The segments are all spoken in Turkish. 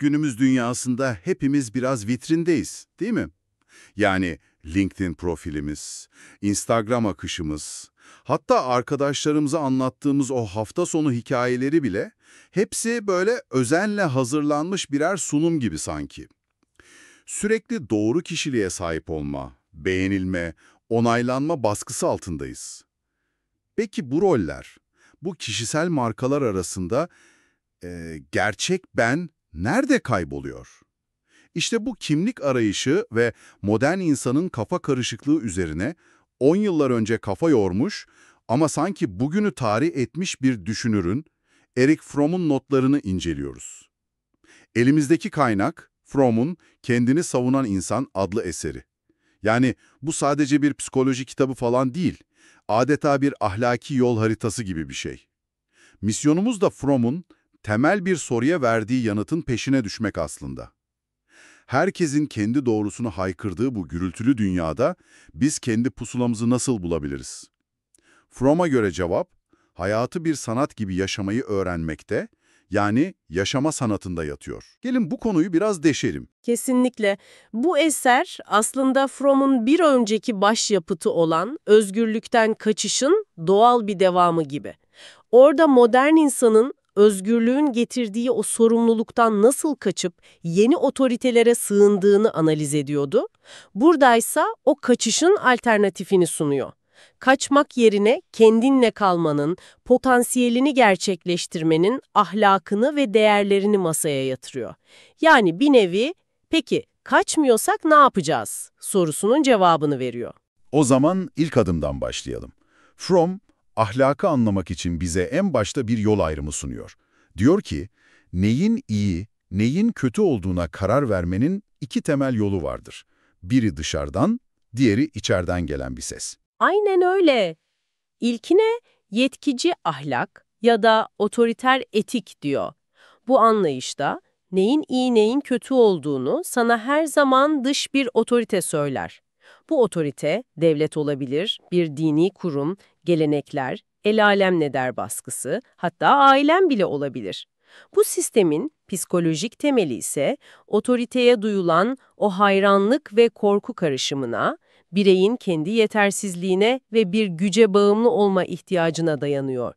Günümüz dünyasında hepimiz biraz vitrindeyiz, değil mi? Yani LinkedIn profilimiz, Instagram akışımız, hatta arkadaşlarımıza anlattığımız o hafta sonu hikayeleri bile hepsi böyle özenle hazırlanmış birer sunum gibi sanki. Sürekli doğru kişiliğe sahip olma, beğenilme, onaylanma baskısı altındayız. Peki bu roller, bu kişisel markalar arasında gerçek ben nerede kayboluyor? İşte bu kimlik arayışı ve modern insanın kafa karışıklığı üzerine 10 yıllar önce kafa yormuş ama sanki bugünü tarih etmiş bir düşünürün Erich Fromm'un notlarını inceliyoruz. Elimizdeki kaynak, Fromm'un Kendini Savunan İnsan adlı eseri. Yani bu sadece bir psikoloji kitabı falan değil, adeta bir ahlaki yol haritası gibi bir şey. Misyonumuz da Fromm'un temel bir soruya verdiği yanıtın peşine düşmek aslında. Herkesin kendi doğrusunu haykırdığı bu gürültülü dünyada biz kendi pusulamızı nasıl bulabiliriz? Fromm'a göre cevap, hayatı bir sanat gibi yaşamayı öğrenmekte, yani yaşama sanatında yatıyor. Gelin bu konuyu biraz deşelim. Kesinlikle. Bu eser aslında Fromm'un bir önceki başyapıtı olan özgürlükten kaçışın doğal bir devamı gibi. Orada modern insanın özgürlüğün getirdiği o sorumluluktan nasıl kaçıp yeni otoritelere sığındığını analiz ediyordu. Buradaysa o kaçışın alternatifini sunuyor. Kaçmak yerine kendinle kalmanın, potansiyelini gerçekleştirmenin ahlakını ve değerlerini masaya yatırıyor. Yani bir nevi, peki kaçmıyorsak ne yapacağız sorusunun cevabını veriyor. O zaman ilk adımdan başlayalım. Fromm, ahlakı anlamak için bize en başta bir yol ayrımı sunuyor. Diyor ki, neyin iyi, neyin kötü olduğuna karar vermenin iki temel yolu vardır. Biri dışarıdan, diğeri içeriden gelen bir ses. Aynen öyle. İlkine yetkici ahlak ya da otoriter etik diyor. Bu anlayışta neyin iyi neyin kötü olduğunu sana her zaman dış bir otorite söyler. Bu otorite devlet olabilir, bir dini kurum, gelenekler, el alem ne der baskısı, hatta ailen bile olabilir. Bu sistemin psikolojik temeli ise otoriteye duyulan o hayranlık ve korku karışımına, bireyin kendi yetersizliğine ve bir güce bağımlı olma ihtiyacına dayanıyor.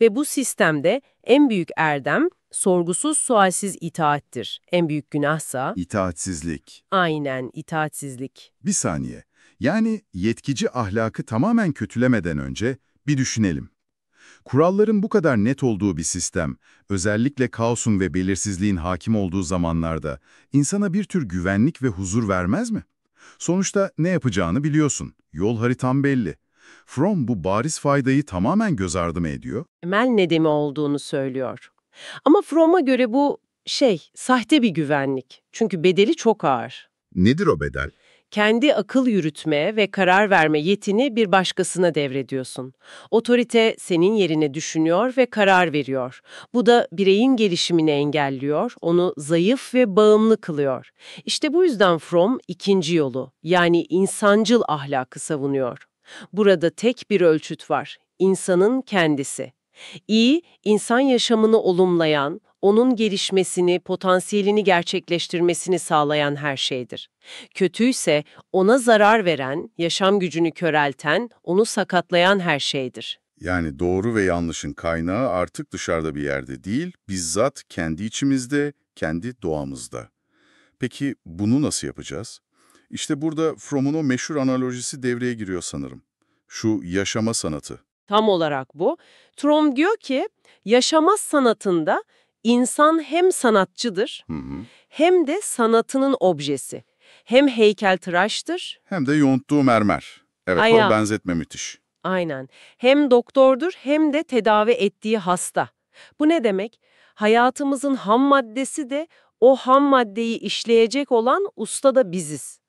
Ve bu sistemde en büyük erdem sorgusuz sualsiz itaattir. En büyük günahsa İtaatsizlik. aynen itaatsizlik. Bir saniye. Yani yetkici ahlakı tamamen kötülemeden önce bir düşünelim. Kuralların bu kadar net olduğu bir sistem, özellikle kaosun ve belirsizliğin hakim olduğu zamanlarda insana bir tür güvenlik ve huzur vermez mi? Sonuçta ne yapacağını biliyorsun. Yol haritan belli. Fromm bu bariz faydayı tamamen göz ardı mı ediyor? Temel nedeni olduğunu söylüyor. Ama Fromm'a göre bu sahte bir güvenlik. Çünkü bedeli çok ağır. Nedir o bedel? Kendi akıl yürütme ve karar verme yetini bir başkasına devrediyorsun. Otorite senin yerine düşünüyor ve karar veriyor. Bu da bireyin gelişimini engelliyor, onu zayıf ve bağımlı kılıyor. İşte bu yüzden Fromm ikinci yolu, yani insancıl ahlakı savunuyor. Burada tek bir ölçüt var, insanın kendisi. İyi, insan yaşamını olumlayan, onun gelişmesini, potansiyelini gerçekleştirmesini sağlayan her şeydir. Kötüyse ona zarar veren, yaşam gücünü körelten, onu sakatlayan her şeydir. Yani doğru ve yanlışın kaynağı artık dışarıda bir yerde değil, bizzat kendi içimizde, kendi doğamızda. Peki bunu nasıl yapacağız? İşte burada Fromm'un o meşhur analojisi devreye giriyor sanırım. Şu yaşama sanatı. Tam olarak bu. Fromm diyor ki, yaşamaz sanatında insan hem sanatçıdır, Hı hı. hem de sanatının objesi. Hem heykeltıraştır, Hem de yoğuntuğu mermer. Evet, o aya, benzetme müthiş. aynen. Hem doktordur hem de tedavi ettiği hasta. Bu ne demek? Hayatımızın ham maddesi de o ham maddeyi işleyecek olan usta da biziz.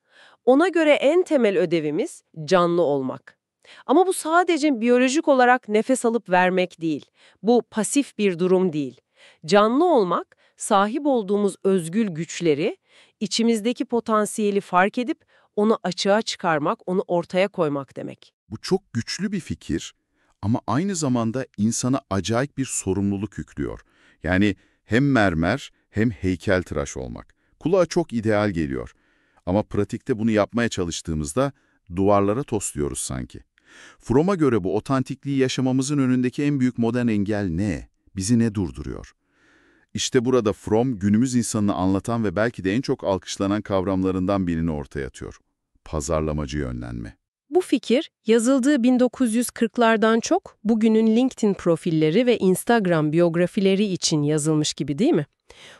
Ona göre en temel ödevimiz canlı olmak. Ama bu sadece biyolojik olarak nefes alıp vermek değil. Bu pasif bir durum değil. Canlı olmak, sahip olduğumuz özgül güçleri, içimizdeki potansiyeli fark edip onu açığa çıkarmak, onu ortaya koymak demek. Bu çok güçlü bir fikir ama aynı zamanda insana acayip bir sorumluluk yüklüyor. Yani hem mermer hem heykeltıraş olmak. Kulağa çok ideal geliyor. Ama pratikte bunu yapmaya çalıştığımızda duvarlara tosluyoruz sanki. Fromm'a göre bu otantikliği yaşamamızın önündeki en büyük modern engel ne? Bizi ne durduruyor? İşte burada Fromm günümüz insanını anlatan ve belki de en çok alkışlanan kavramlarından birini ortaya atıyor. Pazarlamacı yönlenme. Bu fikir, yazıldığı 1940'lardan çok bugünün LinkedIn profilleri ve Instagram biyografileri için yazılmış gibi değil mi?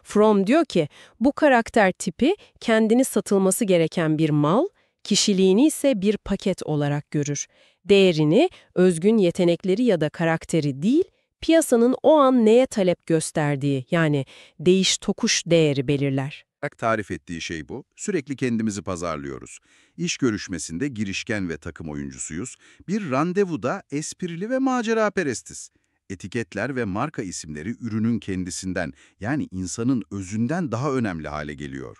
Fromm diyor ki, bu karakter tipi kendini satılması gereken bir mal, kişiliğini ise bir paket olarak görür. Değerini, özgün yetenekleri ya da karakteri değil, piyasanın o an neye talep gösterdiği, yani değiş-tokuş değeri belirler. Tarif ettiği şey bu. Sürekli kendimizi pazarlıyoruz. İş görüşmesinde girişken ve takım oyuncusuyuz. Bir randevuda esprili ve maceraperestiz. Etiketler ve marka isimleri ürünün kendisinden, yani insanın özünden daha önemli hale geliyor.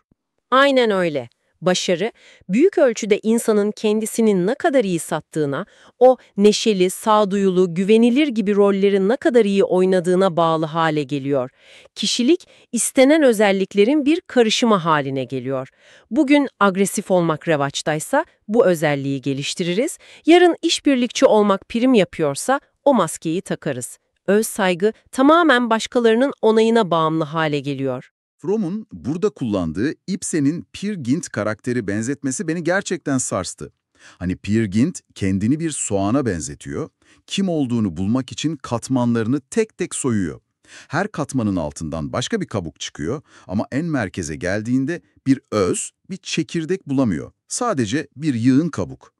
Aynen öyle. Başarı, büyük ölçüde insanın kendisini ne kadar iyi sattığına, o neşeli, sağduyulu, güvenilir gibi rolleri ne kadar iyi oynadığına bağlı hale geliyor. Kişilik, istenen özelliklerin bir karışımı haline geliyor. Bugün agresif olmak revaçtaysa bu özelliği geliştiririz, yarın işbirlikçi olmak prim yapıyorsa o maskeyi takarız. Öz saygı tamamen başkalarının onayına bağımlı hale geliyor. Fromm'un burada kullandığı Ibsen'in Peer Gynt karakteri benzetmesi beni gerçekten sarstı. Hani Peer Gynt kendini bir soğana benzetiyor, kim olduğunu bulmak için katmanlarını tek tek soyuyor. Her katmanın altından başka bir kabuk çıkıyor ama en merkeze geldiğinde bir öz, bir çekirdek bulamıyor. Sadece bir yığın kabuk.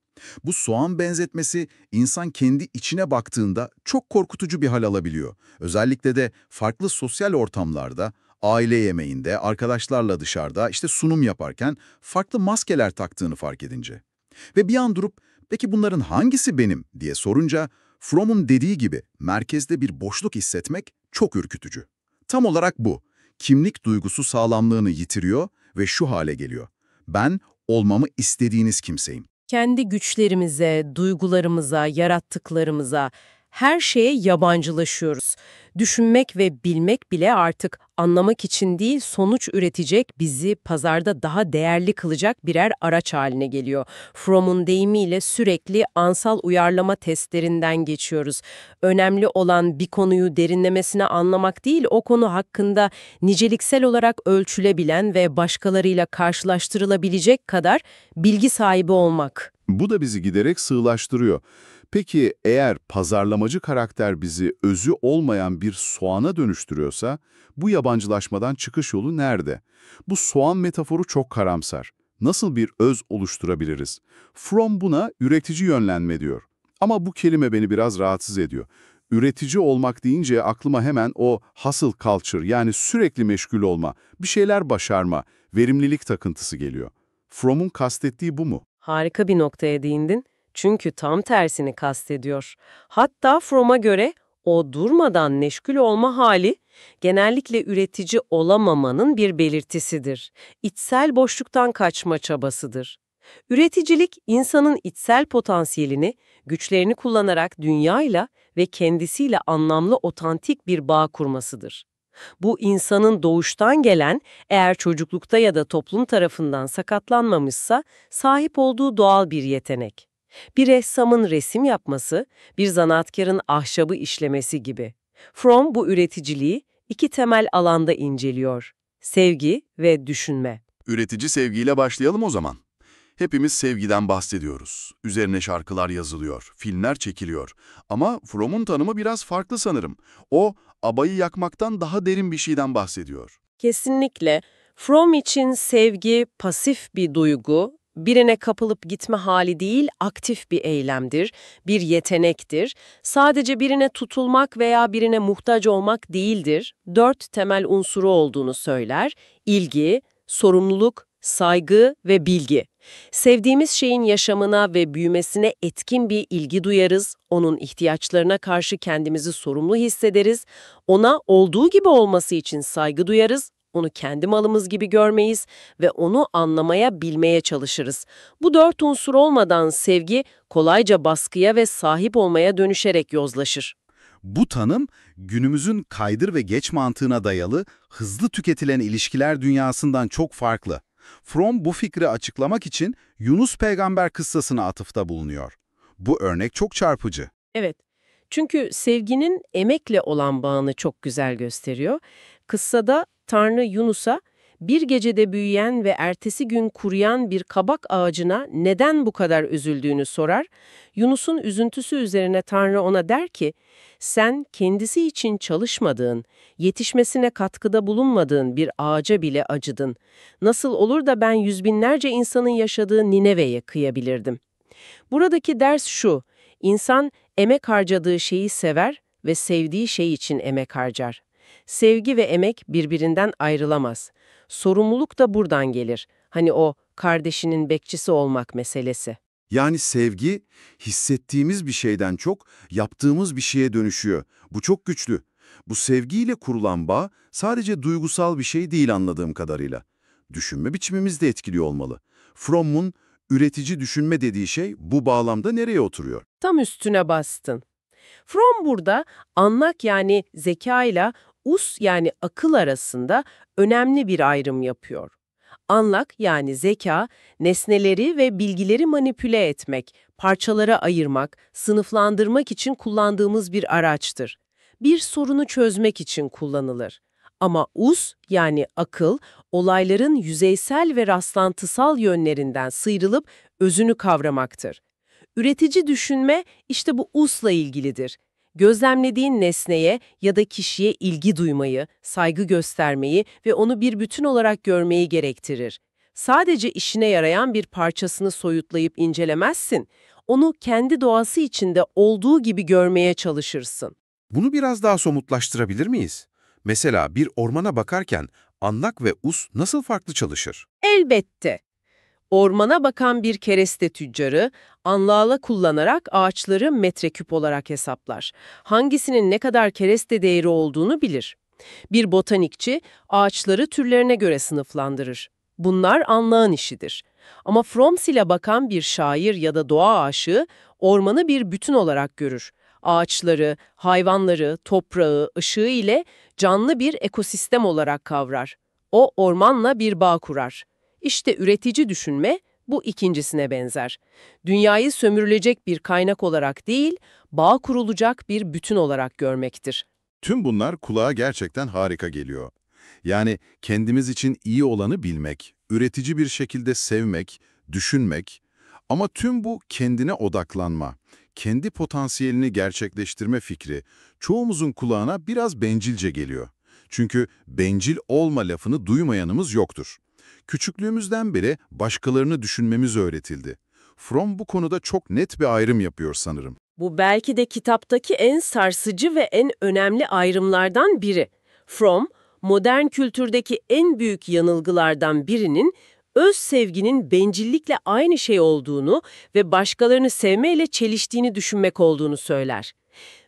Bu soğan benzetmesi insan kendi içine baktığında çok korkutucu bir hal alabiliyor. Özellikle de farklı sosyal ortamlarda, aile yemeğinde, arkadaşlarla dışarıda, işte sunum yaparken farklı maskeler taktığını fark edince. Ve bir an durup, peki bunların hangisi benim diye sorunca, Fromm'un dediği gibi merkezde bir boşluk hissetmek çok ürkütücü. Tam olarak bu. Kimlik duygusu sağlamlığını yitiriyor ve şu hale geliyor. Ben olmamı istediğiniz kimseyim. Kendi güçlerimize, duygularımıza, yarattıklarımıza, her şeye yabancılaşıyoruz. Düşünmek ve bilmek bile artık anlamak için değil, sonuç üretecek, bizi pazarda daha değerli kılacak birer araç haline geliyor. Fromm'un deyimiyle sürekli ansal uyarlama testlerinden geçiyoruz. Önemli olan bir konuyu derinlemesine anlamak değil, o konu hakkında niceliksel olarak ölçülebilen ve başkalarıyla karşılaştırılabilecek kadar bilgi sahibi olmak. Bu da bizi giderek sığlaştırıyor. Peki eğer pazarlamacı karakter bizi özü olmayan bir soğana dönüştürüyorsa, bu yabancılaşmadan çıkış yolu nerede? Bu soğan metaforu çok karamsar. Nasıl bir öz oluşturabiliriz? Fromm buna üretici yönlenme diyor. Ama bu kelime beni biraz rahatsız ediyor. Üretici olmak deyince aklıma hemen o hustle culture, yani sürekli meşgul olma, bir şeyler başarma, verimlilik takıntısı geliyor. Fromm'un kastettiği bu mu? Harika bir noktaya değindin. Çünkü tam tersini kastediyor. Hatta Fromm'a göre o durmadan meşgul olma hali genellikle üretici olamamanın bir belirtisidir. İçsel boşluktan kaçma çabasıdır. Üreticilik, insanın içsel potansiyelini, güçlerini kullanarak dünyayla ve kendisiyle anlamlı otantik bir bağ kurmasıdır. Bu insanın doğuştan gelen, eğer çocuklukta ya da toplum tarafından sakatlanmamışsa, sahip olduğu doğal bir yetenek. Bir ressamın resim yapması, bir zanaatkarın ahşabı işlemesi gibi. Fromm bu üreticiliği iki temel alanda inceliyor: sevgi ve düşünme. Üretici sevgiyle başlayalım o zaman. Hepimiz sevgiden bahsediyoruz. Üzerine şarkılar yazılıyor, filmler çekiliyor. Ama Fromm'un tanımı biraz farklı sanırım. O, abayı yakmaktan daha derin bir şeyden bahsediyor. Kesinlikle. Fromm için sevgi pasif bir duygu, birine kapılıp gitme hali değil, aktif bir eylemdir, bir yetenektir. Sadece birine tutulmak veya birine muhtaç olmak değildir. 4 temel unsuru olduğunu söyler: İlgi, sorumluluk, saygı ve bilgi. Sevdiğimiz şeyin yaşamına ve büyümesine etkin bir ilgi duyarız, onun ihtiyaçlarına karşı kendimizi sorumlu hissederiz, ona olduğu gibi olması için saygı duyarız, onu kendi malımız gibi görmeyiz ve onu anlamaya, bilmeye çalışırız. Bu 4 unsur olmadan sevgi kolayca baskıya ve sahip olmaya dönüşerek yozlaşır. Bu tanım, günümüzün kaydır ve geç mantığına dayalı, hızlı tüketilen ilişkiler dünyasından çok farklı. Fromm bu fikri açıklamak için Yunus peygamber kıssasına atıfta bulunuyor. Bu örnek çok çarpıcı. Evet. Çünkü sevginin emekle olan bağını çok güzel gösteriyor. Kıssada Tanrı Yunus'a bir gecede büyüyen ve ertesi gün kuruyan bir kabak ağacına neden bu kadar üzüldüğünü sorar. Yunus'un üzüntüsü üzerine Tanrı ona der ki, sen kendisi için çalışmadığın, yetişmesine katkıda bulunmadığın bir ağaca bile acıdın. Nasıl olur da ben yüz binlerce insanın yaşadığı Nineve'ye kıyabilirdim. Buradaki ders şu, insan emek harcadığı şeyi sever ve sevdiği şey için emek harcar. Sevgi ve emek birbirinden ayrılamaz. Sorumluluk da buradan gelir. Hani o kardeşinin bekçisi olmak meselesi. Yani sevgi, hissettiğimiz bir şeyden çok yaptığımız bir şeye dönüşüyor. Bu çok güçlü. Bu sevgiyle kurulan bağ sadece duygusal bir şey değil anladığım kadarıyla. Düşünme biçimimiz de etkiliyor olmalı. Fromm'un üretici düşünme dediği şey bu bağlamda nereye oturuyor? Tam üstüne bastın. Fromm burada anlak yani zeka ile us yani akıl arasında önemli bir ayrım yapıyor. Anlak yani zeka, nesneleri ve bilgileri manipüle etmek, parçalara ayırmak, sınıflandırmak için kullandığımız bir araçtır. Bir sorunu çözmek için kullanılır. Ama us yani akıl, olayların yüzeysel ve rastlantısal yönlerinden sıyrılıp özünü kavramaktır. Üretici düşünme işte bu usla ilgilidir. Gözlemlediğin nesneye ya da kişiye ilgi duymayı, saygı göstermeyi ve onu bir bütün olarak görmeyi gerektirir. Sadece işine yarayan bir parçasını soyutlayıp incelemezsin. Onu kendi doğası içinde olduğu gibi görmeye çalışırsın. Bunu biraz daha somutlaştırabilir miyiz? Mesela bir ormana bakarken anlak ve us nasıl farklı çalışır? Elbette. Ormana bakan bir kereste tüccarı, anlağla kullanarak ağaçları metreküp olarak hesaplar. Hangisinin ne kadar kereste değeri olduğunu bilir. Bir botanikçi, ağaçları türlerine göre sınıflandırır. Bunlar anlağın işidir. Ama Froms'ile bakan bir şair ya da doğa aşığı, ormanı bir bütün olarak görür. Ağaçları, hayvanları, toprağı, ışığı ile canlı bir ekosistem olarak kavrar. O ormanla bir bağ kurar. İşte üretici düşünme bu ikincisine benzer. Dünyayı sömürülecek bir kaynak olarak değil, bağ kurulacak bir bütün olarak görmektir. Tüm bunlar kulağa gerçekten harika geliyor. Yani kendimiz için iyi olanı bilmek, üretici bir şekilde sevmek, düşünmek ama tüm bu kendine odaklanma, kendi potansiyelini gerçekleştirme fikri çoğumuzun kulağına biraz bencilce geliyor. Çünkü bencil olma lafını duymayanımız yoktur. Küçüklüğümüzden beri başkalarını düşünmemiz öğretildi. Fromm bu konuda çok net bir ayrım yapıyor sanırım. Bu belki de kitaptaki en sarsıcı ve en önemli ayrımlardan biri. Fromm, modern kültürdeki en büyük yanılgılardan birinin öz sevginin bencillikle aynı şey olduğunu ve başkalarını sevmeyle çeliştiğini düşünmek olduğunu söyler.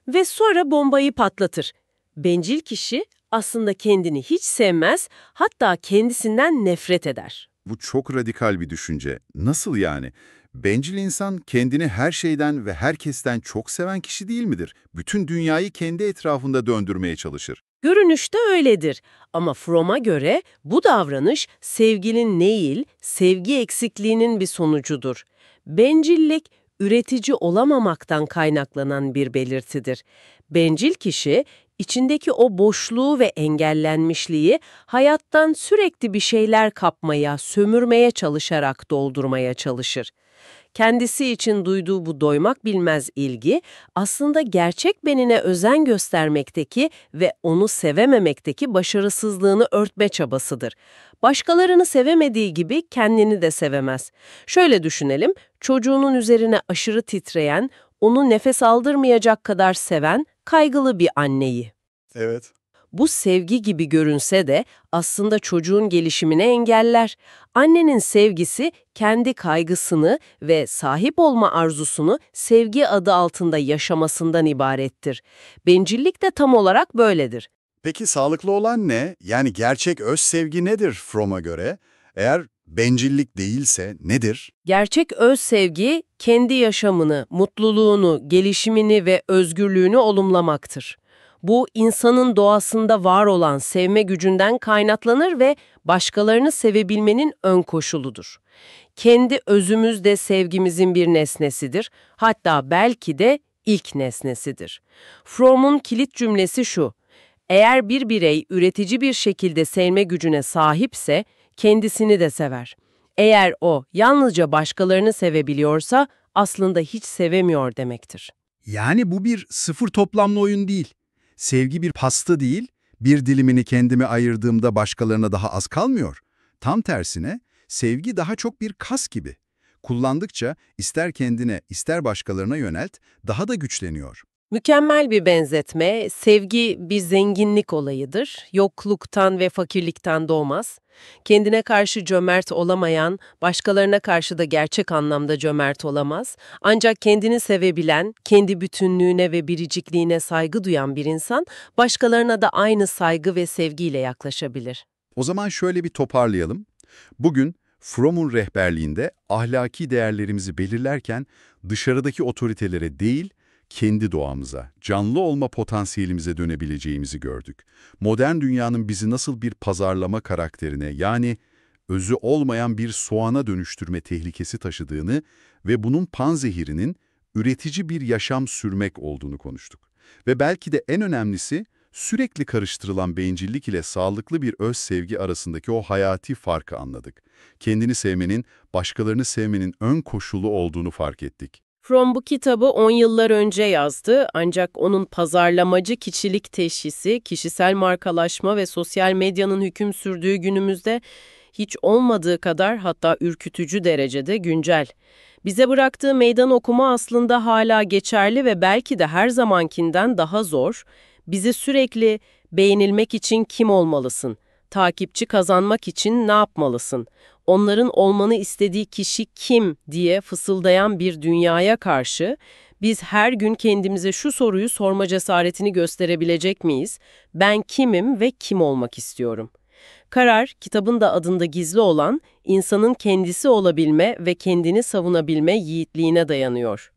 Ve sonra bombayı patlatır. Bencil kişi aslında kendini hiç sevmez, hatta kendisinden nefret eder. Bu çok radikal bir düşünce. Nasıl yani? Bencil insan kendini her şeyden ve herkesten çok seven kişi değil midir? Bütün dünyayı kendi etrafında döndürmeye çalışır. Görünüşte öyledir ama Fromm'a göre bu davranış sevginin değil, sevgi eksikliğinin bir sonucudur. Bencillik, üretici olamamaktan kaynaklanan bir belirtidir. Bencil kişi, içindeki o boşluğu ve engellenmişliği hayattan sürekli bir şeyler kapmaya, sömürmeye çalışarak doldurmaya çalışır. Kendisi için duyduğu bu doymak bilmez ilgi, aslında gerçek benine özen göstermekteki ve onu sevememekteki başarısızlığını örtme çabasıdır. Başkalarını sevemediği gibi kendini de sevemez. Şöyle düşünelim, çocuğunun üzerine aşırı titreyen, onu nefes aldırmayacak kadar seven, kaygılı bir anneyi. Evet. Bu sevgi gibi görünse de aslında çocuğun gelişimini engeller. Annenin sevgisi kendi kaygısını ve sahip olma arzusunu sevgi adı altında yaşamasından ibarettir. Bencillik de tam olarak böyledir. Peki sağlıklı olan ne? Yani gerçek öz sevgi nedir Fromm'a göre? Eğer bencillik değilse nedir? Gerçek öz sevgi, kendi yaşamını, mutluluğunu, gelişimini ve özgürlüğünü olumlamaktır. Bu, insanın doğasında var olan sevme gücünden kaynaklanır ve başkalarını sevebilmenin ön koşuludur. Kendi özümüz de sevgimizin bir nesnesidir, hatta belki de ilk nesnesidir. Fromm'un kilit cümlesi şu: eğer bir birey üretici bir şekilde sevme gücüne sahipse, kendisini de sever. Eğer o yalnızca başkalarını sevebiliyorsa, aslında hiç sevemiyor demektir. Yani bu bir sıfır toplamlı oyun değil. Sevgi bir pasta değil, bir dilimini kendime ayırdığımda başkalarına daha az kalmıyor. Tam tersine, sevgi daha çok bir kas gibi. Kullandıkça ister kendine ister başkalarına yönelt, daha da güçleniyor. Mükemmel bir benzetme, sevgi bir zenginlik olayıdır. Yokluktan ve fakirlikten doğmaz. Kendine karşı cömert olamayan, başkalarına karşı da gerçek anlamda cömert olamaz. Ancak kendini sevebilen, kendi bütünlüğüne ve biricikliğine saygı duyan bir insan, başkalarına da aynı saygı ve sevgiyle yaklaşabilir. O zaman şöyle bir toparlayalım. Bugün Fromm'un rehberliğinde ahlaki değerlerimizi belirlerken dışarıdaki otoritelere değil, kendi doğamıza, canlı olma potansiyelimize dönebileceğimizi gördük. Modern dünyanın bizi nasıl bir pazarlama karakterine, yani özü olmayan bir soğana dönüştürme tehlikesi taşıdığını ve bunun panzehirinin üretici bir yaşam sürmek olduğunu konuştuk. Ve belki de en önemlisi, sürekli karıştırılan bencillik ile sağlıklı bir öz sevgi arasındaki o hayati farkı anladık. Kendini sevmenin, başkalarını sevmenin ön koşulu olduğunu fark ettik. Fromm bu kitabı 10 yıllar önce yazdı, ancak onun pazarlamacı kişilik teşhisi, kişisel markalaşma ve sosyal medyanın hüküm sürdüğü günümüzde hiç olmadığı kadar, hatta ürkütücü derecede güncel. Bize bıraktığı meydan okuma aslında hala geçerli ve belki de her zamankinden daha zor. Bizi sürekli beğenilmek için kim olmalısın, takipçi kazanmak için ne yapmalısın, onların olmanı istediği kişi kim diye fısıldayan bir dünyaya karşı biz her gün kendimize şu soruyu sorma cesaretini gösterebilecek miyiz? Ben kimim ve kim olmak istiyorum? Karar, kitabın da adında gizli olan insanın kendisi olabilme ve kendini savunabilme yiğitliğine dayanıyor.